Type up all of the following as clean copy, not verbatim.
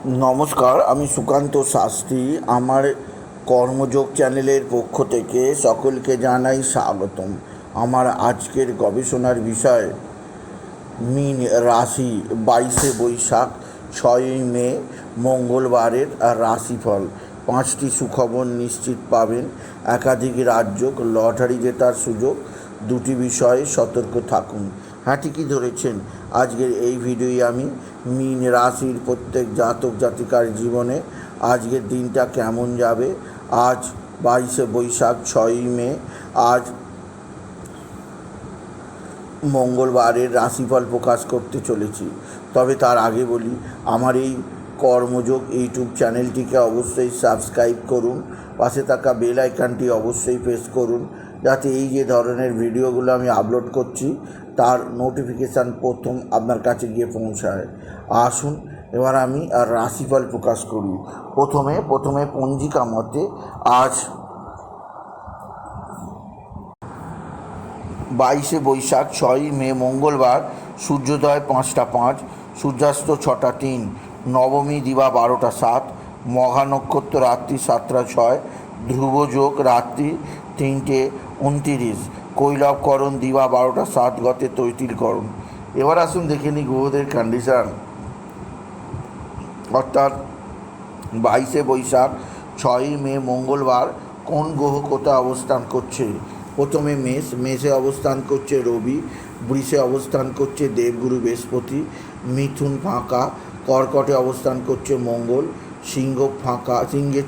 নমস্কার, আমি সুকান্ত শাস্ত্রী। আমার কর্মযোগ চ্যানেলের পক্ষ থেকে সকলকে জানাই স্বাগতম। আমার আজকের গবেষণার বিষয় মীন রাশি, 22শে বৈশাখ 6ই মে মঙ্গলবারের রাশিফল। 5টি সুখবর নিশ্চিত পাবেন, একাধিক রাজ্য, লটারি জেতার সুযোগ, 2টি বিষয়ে সতর্ক থাকুন। হ্যাঁ, ঠিকই ধরেছেন। আজকের এই ভিডিওয় আমি মীন রাশির প্রত্যেক জাতক জাতিকার জীবনে আজকের দিনটা কেমন যাবে। আজ 22শে বৈশাখ 6ই মে, আজ মঙ্গলবারের রাশিফল প্রকাশ করতে চলেছি। তবে তার আগে বলি, আমার এই কর্মযোগ ইউটিউব চ্যানেলটিকে অবশ্যই সাবস্ক্রাইব করুন, পাশে থাকা বেল আইকনটি অবশ্যই প্রেস করুন, যাতে এই যে ধরনের ভিডিওগুলো আমি আপলোড করছি তার নোটিফিকেশান প্রথম আপনার কাছে গিয়ে পৌঁছায়। আসুন এবার আমি রাশিফল প্রকাশ করি। প্রথমে পঞ্জিকা মতে আজ 22শে বৈশাখ 6ই মে মঙ্গলবার, সূর্যোদয় 5টা 5, সূর্যাস্ত 6টা 3, নবমী দিবা 12টা 7, মঘা নক্ষত্র রাত্রি 7টা 6, ধ্রুবযোগ রাত্রি 3টে 29, কৈলবকরণ দিবা 12টা 7 গতে তৈতিলকরণ। এবার আসুন দেখে নিই গ্রহদের কন্ডিশান। অর্থাৎ 22শে বৈশাখ 6ই মে মঙ্গলবার কোন গ্রহ কোথায় অবস্থান করছে। প্রথমে মেষে অবস্থান করছে রবি, বৃষে অবস্থান করছে দেবগুরু বৃহস্পতি, মিথুন ফাঁকা, কর্কটে অবস্থান করছে মঙ্গল, সিংহ ফাঁকা, সিংহে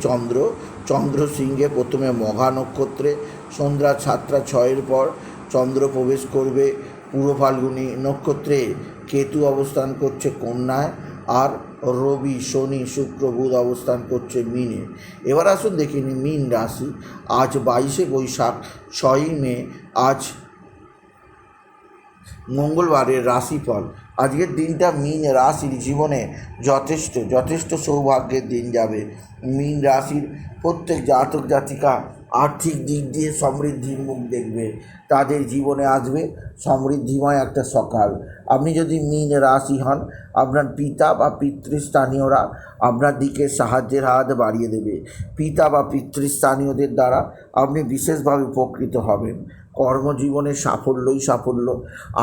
চন্দ্র সিংহে প্রথমে মঘা নক্ষত্রে সন্ধ্যা 7টা 6-এর পর চন্দ্র প্রবেশ করবে পূর্ব ফাল্গুনী নক্ষত্রে, কেতু অবস্থান করছে কন্যায়, আর রবি শনি শুক্র বুধ অবস্থান করছে মিনে। এবার আসুন দেখে নিই মীন রাশি। আজ 22শে বৈশাখ 6ই মে, আজ মঙ্গলবারের রাশিফল। আজকের দিনটা মীন রাশির জীবনে যথেষ্ট সৌভাগ্যের দিন যাবে। মীন রাশির প্রত্যেক জাতক জাতিকা আর্থিক দিক দিয়ে সমৃদ্ধির মুখ দেখবে। তাদের জীবনে আসবে সমৃদ্ধিময় একটা সকাল। আপনি যদি মীন রাশি হন, আপনার পিতা বা পিতৃস্থানীয়রা আপনার দিকে সাহায্যের হাত বাড়িয়ে দেবে। পিতা বা পিতৃস্থানীয়দের দ্বারা আপনি বিশেষভাবে উপকৃত হবেন। কর্মজীবনে সাফল্য,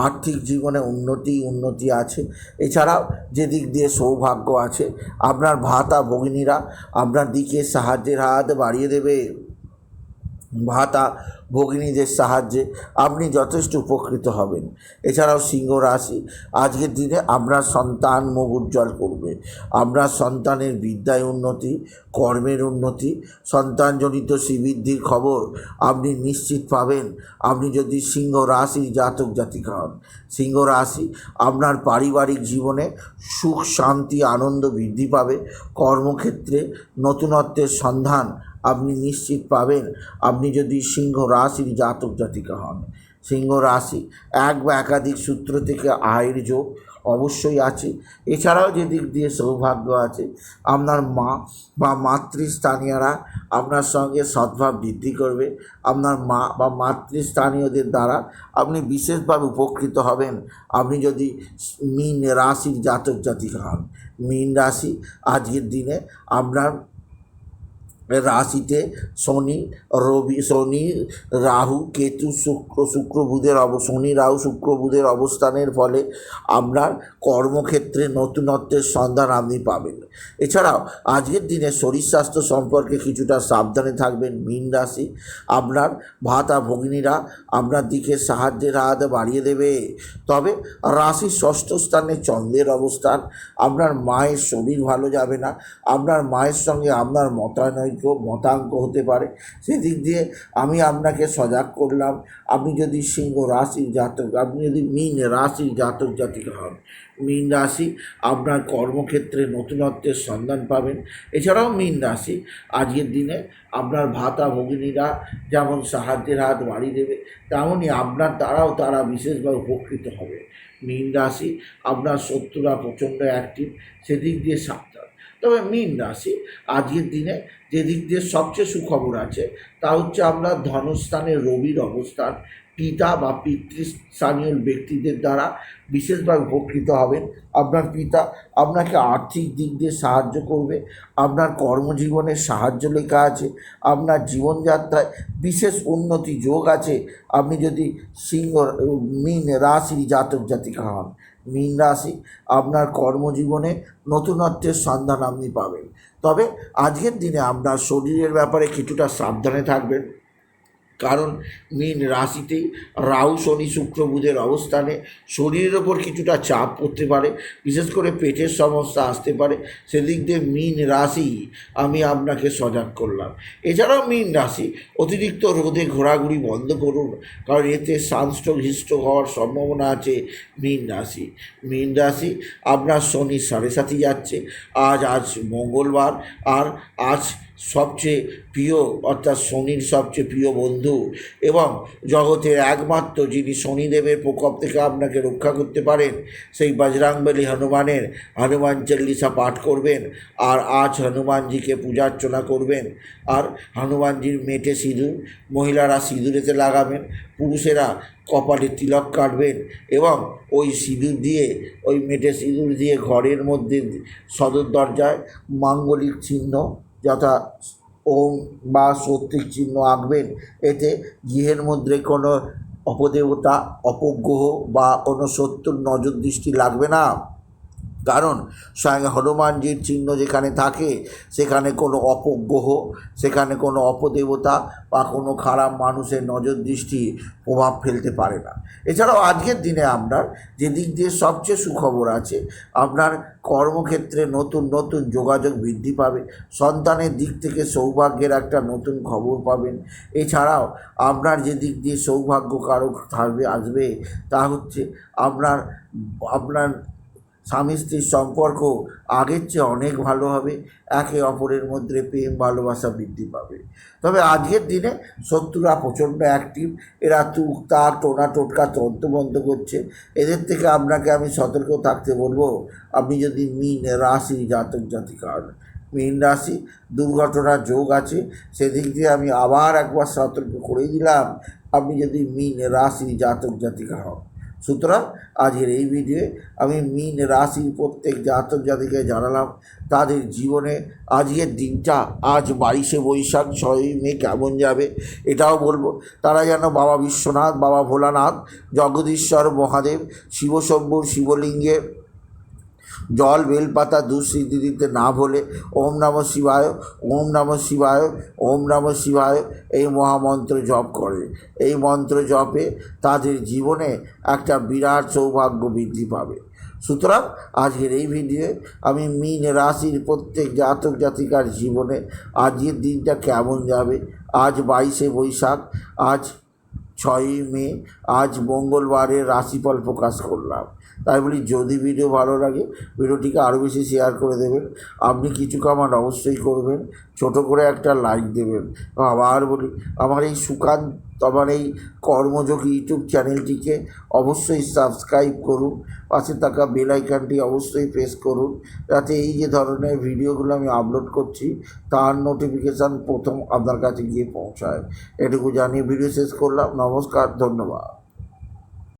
আর্থিক জীবনে উন্নতি আছে। এছাড়াও যেদিক দিয়ে সৌভাগ্য আছে, আপনার ভাতা ভগিনীরা আপনার দিকে সাহায্যের হাত বাড়িয়ে দেবে। ভাতা ভগিনীদের সাহায্যে আপনি যথেষ্ট উপকৃত হবেন। এছাড়াও সিংহ রাশি, আজকের দিনে আপনার সন্তান মুখ উজ্জ্বল করবে। আপনার সন্তানের বিদ্যায় উন্নতি, কর্মের উন্নতি, সন্তানজনিত শ্রীবৃদ্ধির খবর আপনি নিশ্চিত পাবেন। আপনি যদি সিংহ রাশির জাতক জাতিকা হন, সিংহ রাশি, আপনার পারিবারিক জীবনে সুখ শান্তি আনন্দ বৃদ্ধি পাবে। কর্মক্ষেত্রে নতুনত্বের সন্ধান আপনি নিশ্চিত পাবেন। আপনি যদি সিংহ রাশির জাতক জাতিকা হন, সিংহ রাশি এক বা একাধিক সূত্র থেকে আয়ের যোগ অবশ্যই আছে। এছাড়াও যে দিক দিয়ে সৌভাগ্য আছে, আপনার মা বা মাতৃস্থানীয়রা আপনার সঙ্গে সদ্ভাব বৃদ্ধি করবে। আপনার মা বা মাতৃস্থানীয়দের দ্বারা আপনি বিশেষভাবে উপকৃত হবেন। আপনি যদি মীন রাশির জাতক জাতিকা হন, মীন রাশি আজকের দিনে আপনার রাশিতে শনি রাহু কেতু শুক্র বুধের শনি রাহু শুক্র বুধের অবস্থানের ফলে আপনার কর্মক্ষেত্রে নতুনত্বের সন্ধান আপনি পাবেন। এছাড়াও আজকের দিনে শরীর স্বাস্থ্য সম্পর্কে কিছুটা সাবধানে থাকবেন মীন রাশি। আপনার ভাতা ভগিনীরা আপনার দিকে সাহায্যের হাত বাড়িয়ে দেবে। তবে রাশির ষষ্ঠ স্থানে চন্দ্রের অবস্থান, আপনার মায়ের শরীর ভালো যাবে না। আপনার মায়ের সঙ্গে আপনার মতাঙ্ক হতে পারে। সেদিক দিয়ে আমি আপনাকে সজাগ করলাম। আপনি যদি সিংহ রাশির জাতক, আপনি যদি মীন রাশির জাতক জাতিকা হন, মীন রাশি আপনার কর্মক্ষেত্রে নতুনত্বের সন্ধান পাবেন। এছাড়াও মীন রাশি আজকের দিনে আপনার ভাতা ভগিনীরা যেমন সাহায্যের হাত বাড়িয়ে দেবে, তেমনই আপনার দ্বারাও তারা বিশেষভাবে উপকৃত হবে। মীন রাশি আপনার শত্রুরা প্রচণ্ড অ্যাক্টিভ, সেদিক দিয়ে সাবধান। তবে মীন রাশি আজকের দিনে যে দিক দিয়ে সবচেয়ে সুখবর আছে তা হচ্ছে আপনার ধনস্থানে রবির অবস্থান, পিতা বা পিতৃস্থানীয় ব্যক্তিদের দ্বারা বিশেষভাবে উপকৃত হবেন। আপনার পিতা আপনাকে আর্থিক দিক দিয়ে সাহায্য করবে, আপনার কর্মজীবনে সাহায্য লেখা আছে, আপনার জীবনযাত্রায় বিশেষ উন্নতি যোগ আছে। আপনি যদি মীন রাশির জাতক জাতিকা হন, মীন রাশি, আপনার কর্মজীবনে নতুনত্বের সন্ধান আপনি পাবেন। তবে আজকের দিনে আপনার শরীরের ব্যাপারে কিছুটা সাবধানে থাকবেন, কারণ মীন রাশিতেই রাহু শনি শুক্র বুধের অবস্থানে শরীরের ওপর কিছুটা চাপ পড়তে পারে, বিশেষ করে পেটের সমস্যা আসতে পারে। সেদিক দিয়ে মীন রাশি আমি আপনাকে সজাগ করলাম। এছাড়াও মীন রাশি অতিরিক্ত রোদে ঘোরাঘুরি বন্ধ করুন, কারণ এতে সানস্ট্রোক হিস্ট্রোক হওয়ার সম্ভাবনা আছে। মীন রাশি আপনার শনি 7.5 যাচ্ছে, আজ মঙ্গলবার, আর আজ সবচেয়ে প্রিয় অর্থাৎ শনির সবচেয়ে প্রিয় বন্ধু এবং জগতের একমাত্র যিনি শনিদেবের প্রকোপ থেকে আপনাকে রক্ষা করতে পারেন, সেই বজরংবলী হনুমান চল্লিশা পাঠ করবেন। আর আজ হনুমানজিকে পূজার্চনা করবেন। আর হনুমানজির মেটে সিঁদুর মহিলারা সিঁদুরেতে লাগাবেন, পুরুষেরা কপালে তিলক কাটবেন এবং ওই সিঁদুর দিয়ে, ওই মেটে সিঁদুর দিয়ে ঘরের মধ্যে সদর দরজায় মাঙ্গলিক চিহ্ন যথা ওম বা সত্যিক চিহ্ন আঁকবেন। এতে গৃহের মধ্যে কোনো অপদেবতা, অপগ্রহ বা কোনো শত্রুর নজর দৃষ্টি লাগবে না, কারণ স্বয়ং হনুমানজির চিহ্ন যেখানে থাকে সেখানে কোনো অপগ্রহ, সেখানে কোনো অপদেবতা বা কোনো খারাপ মানুষের নজর দৃষ্টি প্রভাব ফেলতে পারে না। এছাড়াও আজকের দিনে আপনার যে দিক দিয়ে সবচেয়ে সুখবর আছে, আপনার কর্মক্ষেত্রে নতুন নতুন যোগাযোগ বৃদ্ধি পাবে, সন্তানের দিক থেকে সৌভাগ্যের একটা নতুন খবর পাবেন। এছাড়াও আপনার যে দিক দিয়ে সৌভাগ্যকারক আসবে তা হচ্ছে আপনার স্বামী স্ত্রীর সম্পর্ক আগের চেয়ে অনেক ভালো হবে, একে অপরের মধ্যে প্রেম ভালোবাসা বৃদ্ধি পাবে। তবে আজকের দিনে শত্রুরা প্রচণ্ড অ্যাক্টিভ, এরা তুকতাক টোনা টোটকা তন্ত্রমন্ত্র করছে, এদের থেকে আপনাকে আমি সতর্ক থাকতে বলবো। আপনি যদি মীন রাশি জাতক জাতিকা হন, মীন রাশি দুর্ঘটনার যোগ আছে, সেদিক দিয়ে আমি আবার একবার সতর্ক করে দিলাম। আপনি যদি মীন রাশি জাতক জাতিকা হন, সুতরাং আজকের এই ভিডিওয়ে আমি মীন রাশির প্রত্যেক জাতক জাতিকে জানালাম তাদের জীবনে আজকের দিনটা, আজ 22শে বৈশাখ 6ই মে কেমন যাবে। এটাও বলবো তারা যেন বাবা বিশ্বনাথ, বাবা ভোলানাথ, জগদীশ্বর মহাদেব, শিবশম্ভুর শিবলিঙ্গে জল বেলপাতা দুঃসিদ্ধি দিতে না ভুলে ওম নমঃ শিবায়, ওম নমঃ শিবায়, ওম নমঃ শিবায় এই মহামন্ত্র জপ করে। এই মন্ত্র জপে তাদের জীবনে একটা বিরাট সৌভাগ্য বৃদ্ধি পাবে। সুতরাং আজকের এই ভিডিওয়ে আমি মীন রাশির প্রত্যেক জাতক জাতিকার জীবনে আজকের দিনটা কেমন যাবে, আজ 22শে বৈশাখ, আজ 6ই মে, আজ মঙ্গলবারের রাশিফল প্রকাশ করলাম। তাই বলি যদি ভিডিও ভালো লাগে ভিডিওটিকে আরও বেশি শেয়ার করে দেবেন। আপনি কিছু কমেন্ট অবশ্যই করবেন, ছোট করে একটা লাইক দেবেন। আবার বলি আমার এই কর্মযোগী ইউটিউব চ্যানেলটিকে অবশ্যই সাবস্ক্রাইব করুন, পাশে থাকা বেল আইকনটি অবশ্যই প্রেস করুন, যাতে এই যে ধরনের ভিডিওগুলো আমি আপলোড করছি তার নোটিফিকেশান প্রথম আপনার কাছে গিয়ে পৌঁছায়। এটুকু জানিয়ে ভিডিও শেষ করলাম। নমস্কার, ধন্যবাদ।